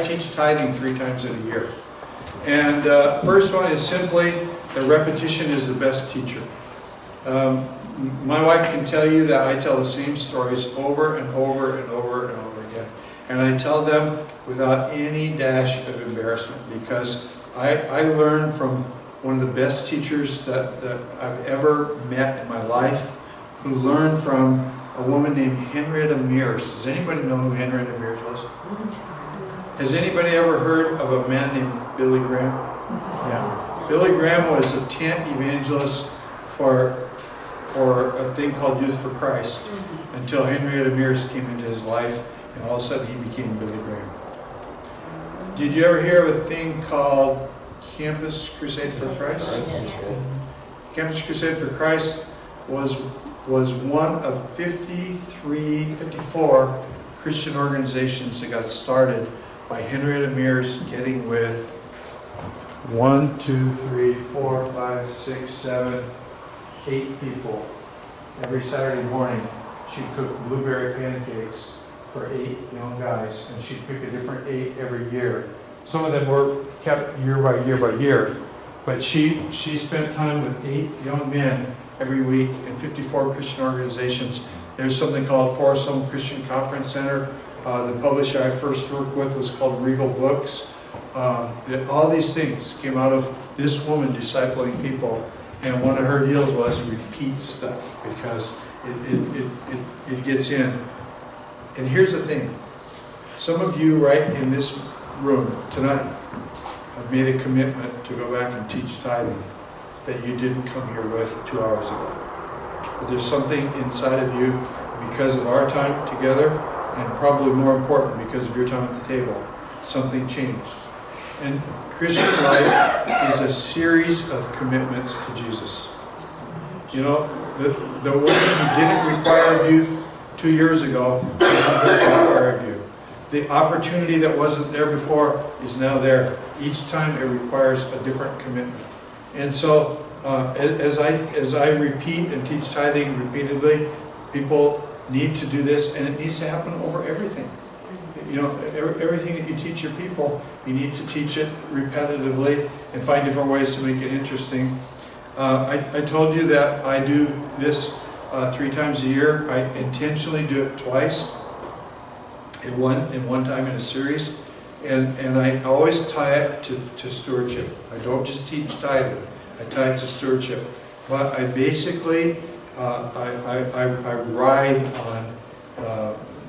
teach tithing 3 times in a year. And first one is simply that repetition is the best teacher. My wife can tell you that I tell the same stories over and over and over and over again. And I tell them without any dash of embarrassment, because I learned from one of the best teachers that I've ever met in my life, who learned from a woman named Henrietta Mears. Does anybody know who Henrietta Mears was? Has anybody ever heard of a man named Billy Graham? Yeah. Billy Graham was a tent evangelist for a thing called Youth for Christ, until Henrietta Mears came into his life, and all of a sudden he became Billy Graham. Did you ever hear of a thing called Campus Crusade for Christ? Campus Crusade for Christ was one of 54 Christian organizations that got started by Henrietta Mears getting with 1, 2, 3, 4, 5, 6, 7, 8 people. Every Saturday morning she'd cook blueberry pancakes for 8 young guys, and she'd pick a different 8 every year. Some of them were kept year by year by year, but she spent time with 8 young men every week in 54 Christian organizations. There's something called Forest Home Christian Conference Center. The publisher I first worked with was called Regal Books. All these things came out of this woman discipling people, and one of her deals was repeat stuff, because it gets in. And here's the thing. Some of you right in this room tonight have made a commitment to go back and teach tithing that you didn't come here with 2 hours ago. But there's something inside of you, because of our time together, and probably more important because of your time at the table, something changed. And Christian life is a series of commitments to Jesus. You know, the one who didn't require of you 2 years ago now does require of you. The opportunity that wasn't there before is now there. Each time it requires a different commitment. And so, as I repeat and teach tithing repeatedly, people need to do this, and it needs to happen over everything. You know, everything that you teach your people, you need to teach it repetitively and find different ways to make it interesting. I told you that I do this 3 times a year. I intentionally do it twice, in one time in a series, and I always tie it to stewardship. I don't just teach tithing, I tie it to stewardship. But I basically I ride on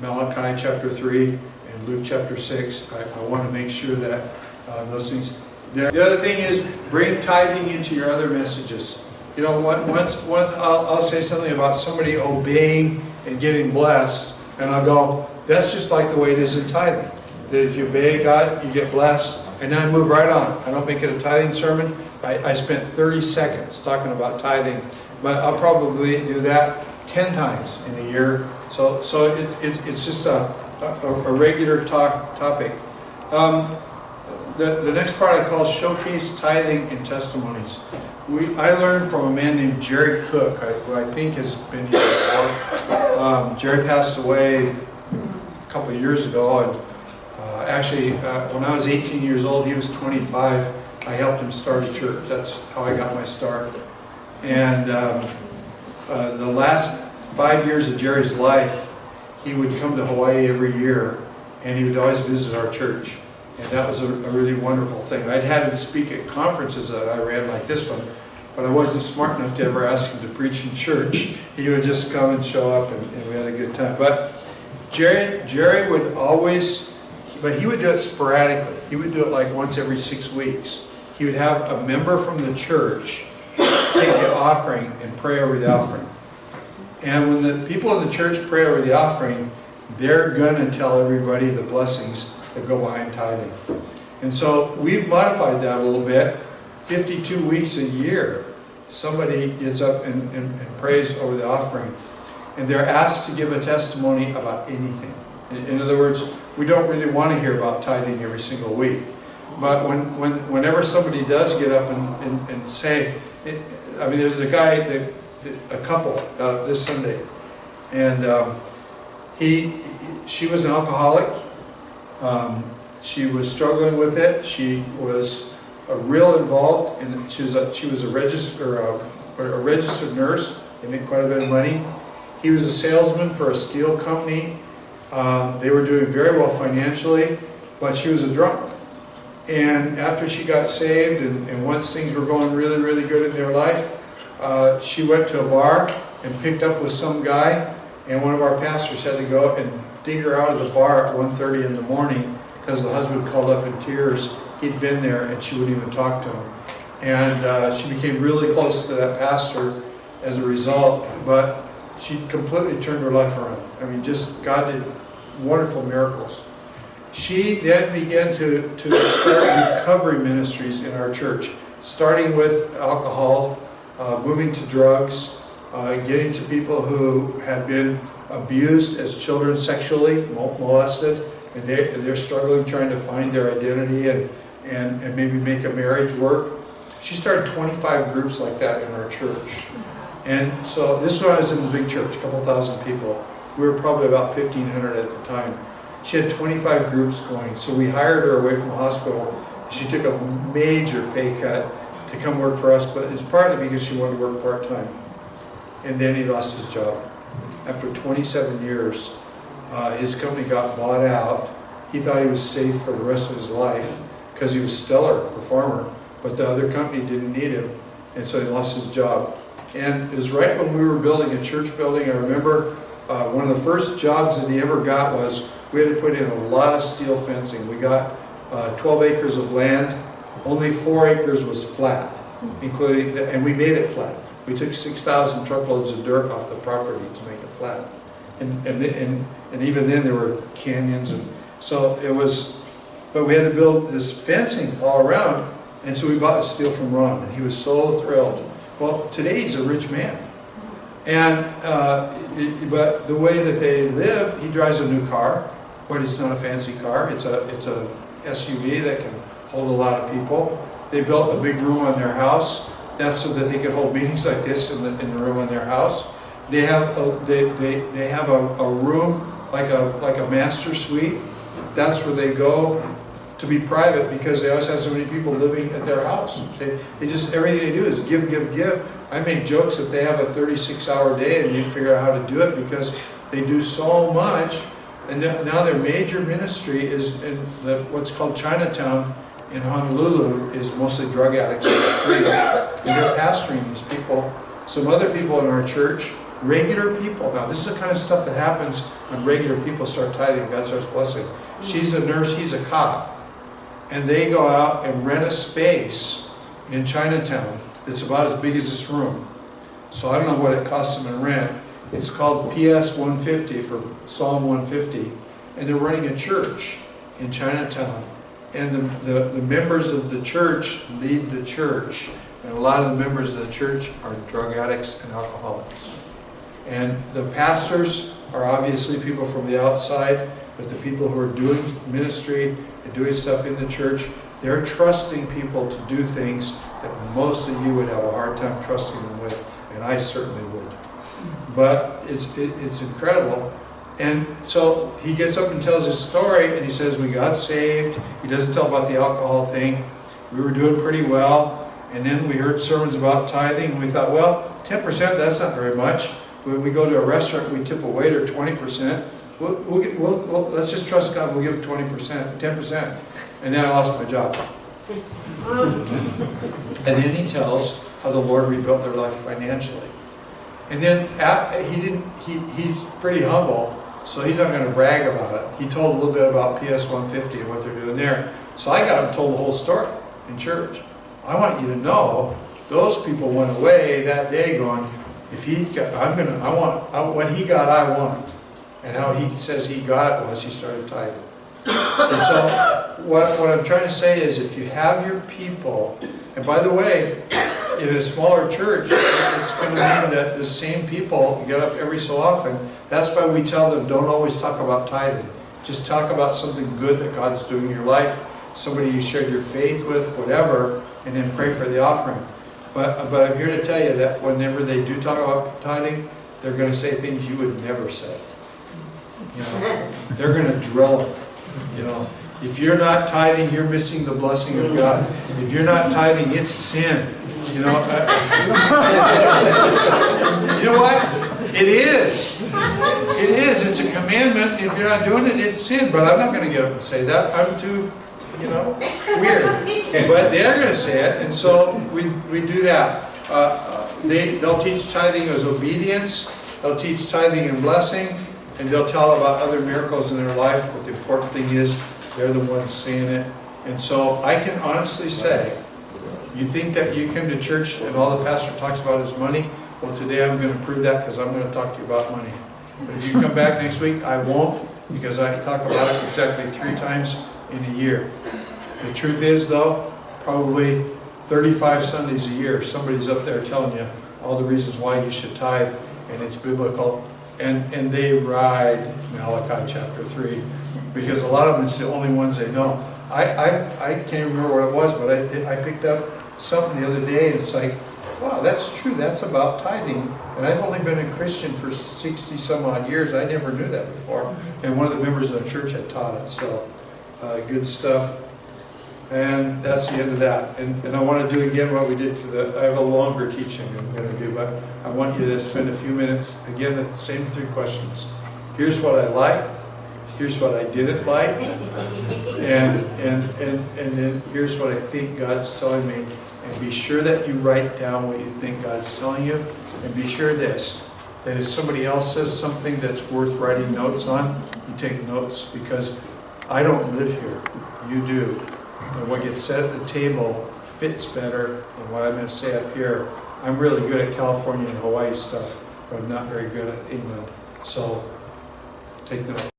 Malachi chapter 3 and Luke chapter 6. I want to make sure that those things. The other thing is, bring tithing into your other messages. You know, once I'll say something about somebody obeying and getting blessed, and I'll go, that's just like the way it is in tithing. That if you obey God, you get blessed, and then I move right on. I don't make it a tithing sermon. I spent 30 seconds talking about tithing, but I'll probably do that 10 times in a year. So it's just a regular topic. The next part I call Showcase Tithing and Testimonies. I learned from a man named Jerry Cook, who I think has been here before. Jerry passed away a couple of years ago, and actually when I was 18 years old, he was 25, I helped him start a church. That's how I got my start. And the last 5 years of Jerry's life, he would come to Hawaii every year, and he would always visit our church. And that was a really wonderful thing. I'd had him speak at conferences that I ran like this one, but I wasn't smart enough to ever ask him to preach in church. He would just come and show up, and we had a good time. But Jerry would always, but he would do it sporadically. He would do it like once every 6 weeks. He would have a member from the church take the offering and pray over the offering. And when the people in the church pray over the offering, they're going to tell everybody the blessings that go behind tithing. And so we've modified that a little bit. 52 weeks a year, somebody gets up and prays over the offering. And they're asked to give a testimony about anything. In other words, we don't really want to hear about tithing every single week. But whenever somebody does get up and say, I mean, there's a guy, a couple this Sunday, and she was an alcoholic She was struggling with it. She was real involved, and she was a registered nurse. They made quite a bit of money. He was a salesman for a steel company. They were doing very well financially, but she was a drunk. And after she got saved, and once things were going really, really good in their life, she went to a bar and picked up with some guy, and one of our pastors had to go and dig her out of the bar at 1:30 in the morning because the husband called up in tears. He'd been there and she wouldn't even talk to him. And she became really close to that pastor as a result, but she completely turned her life around. I mean, just God did wonderful miracles. She then began to start recovery ministries in our church, starting with alcohol, moving to drugs, getting to people who had been abused as children sexually, molested, and they're struggling trying to find their identity and maybe make a marriage work. She started 25 groups like that in our church. And so this one was in the big church, a couple thousand people. We were probably about 1,500 at the time. She had 25 groups going, so we hired her away from the hospital. She took a major pay cut to come work for us, but it's partly because she wanted to work part-time. And then he lost his job. After 27 years, his company got bought out. He thought he was safe for the rest of his life because he was a stellar performer, but the other company didn't need him, and so he lost his job. And it was right when we were building a church building. I remember one of the first jobs that he ever got was we had to put in a lot of steel fencing. We got 12 acres of land. Only 4 acres was flat, and we made it flat. We took 6,000 truckloads of dirt off the property to make it flat. And even then there were canyons, and so it was, but we had to build this fencing all around, and so we bought the steel from Ron, and he was so thrilled. Well, today he's a rich man. And but the way that they live, he drives a new car, but it's not a fancy car. It's a SUV that can hold a lot of people. They built a big room on their house. That's so that they could hold meetings like this in the room on their house. They have a room like a master suite. That's where they go to be private because they always have so many people living at their house. They just, everything they do is give, give, give. I make jokes that they have a 36-hour day and you figure out how to do it because they do so much. And now their major ministry is in what's called Chinatown in Honolulu, is mostly drug addicts on the street. And they're pastoring these people. Some other people in our church, regular people. Now this is the kind of stuff that happens when regular people start tithing, God starts blessing. She's a nurse, he's a cop. And they go out and rent a space in Chinatown that's about as big as this room. So I don't know what it costs them in rent. It's called PS 150 for Psalm 150. And they're running a church in Chinatown. And the members of the church lead the church. And a lot of the members of the church are drug addicts and alcoholics. And the pastors are obviously people from the outside, but the people who are doing ministry and doing stuff in the church, they're trusting people to do things that most of you would have a hard time trusting them with, and I certainly would. But it's incredible. And so he gets up and tells his story, and he says, we got saved. He doesn't tell about the alcohol thing. We were doing pretty well. And then we heard sermons about tithing, and we thought, well, 10%, that's not very much. When we go to a restaurant, we tip a waiter 20%. Let's just trust God, we'll give 20%, 10%. And then I lost my job. And then he tells how the Lord rebuilt their life financially. And then he's pretty humble, so he's not going to brag about it. He told a little bit about PS 150 and what they're doing there. So I got him told the whole story in church. I want you to know, those people went away that day going, if he got, what he got, I want. And how he says he got it was he started tithing. And so what I'm trying to say is, if you have your people, and by the way, in a smaller church, it's going to mean that the same people get up every so often. That's why we tell them, don't always talk about tithing. Just talk about something good that God's doing in your life, somebody you shared your faith with, whatever, and then pray for the offering. But I'm here to tell you that whenever they do talk about tithing, they're going to say things you would never say. You know, they're going to drill it. You know, If you're not tithing, you're missing the blessing of God. If you're not tithing, it's sin. You know, you know what? It is. It is. It's a commandment. If you're not doing it, it's sin. But I'm not going to get up and say that. I'm too, you know, weird. But they're going to say it, and so we do that. They'll teach tithing as obedience. They'll teach tithing and blessing, and they'll tell about other miracles in their life. But the important thing is they're the ones saying it. And so I can honestly say, you think that you come to church and all the pastor talks about is money? Well, today I'm going to prove that because I'm going to talk to you about money. But if you come back next week, I won't, because I talk about it exactly 3 times in a year. The truth is, though, probably 35 Sundays a year, somebody's up there telling you all the reasons why you should tithe, and it's biblical. And they ride Malachi chapter 3, because a lot of them, it's the only ones they know. I can't remember what it was, but I picked up something the other day, and it's like, wow, that's true, that's about tithing. And I've only been a Christian for 60 some odd years. I never knew that before. And one of the members of the church had taught it, so good stuff. And that's the end of that. And I want to do again what we did I have a longer teaching I'm going to do, but I want you to spend a few minutes, again, the same 3 questions. Here's what I liked, here's what I didn't like, and then here's what I think God's telling me. And be sure that you write down what you think God's telling you. And be sure this, that if somebody else says something that's worth writing notes on, you take notes, because I don't live here, you do. And what gets said at the table fits better than what I'm going to say up here. I'm really good at California and Hawaii stuff, but I'm not very good at England. So take notes.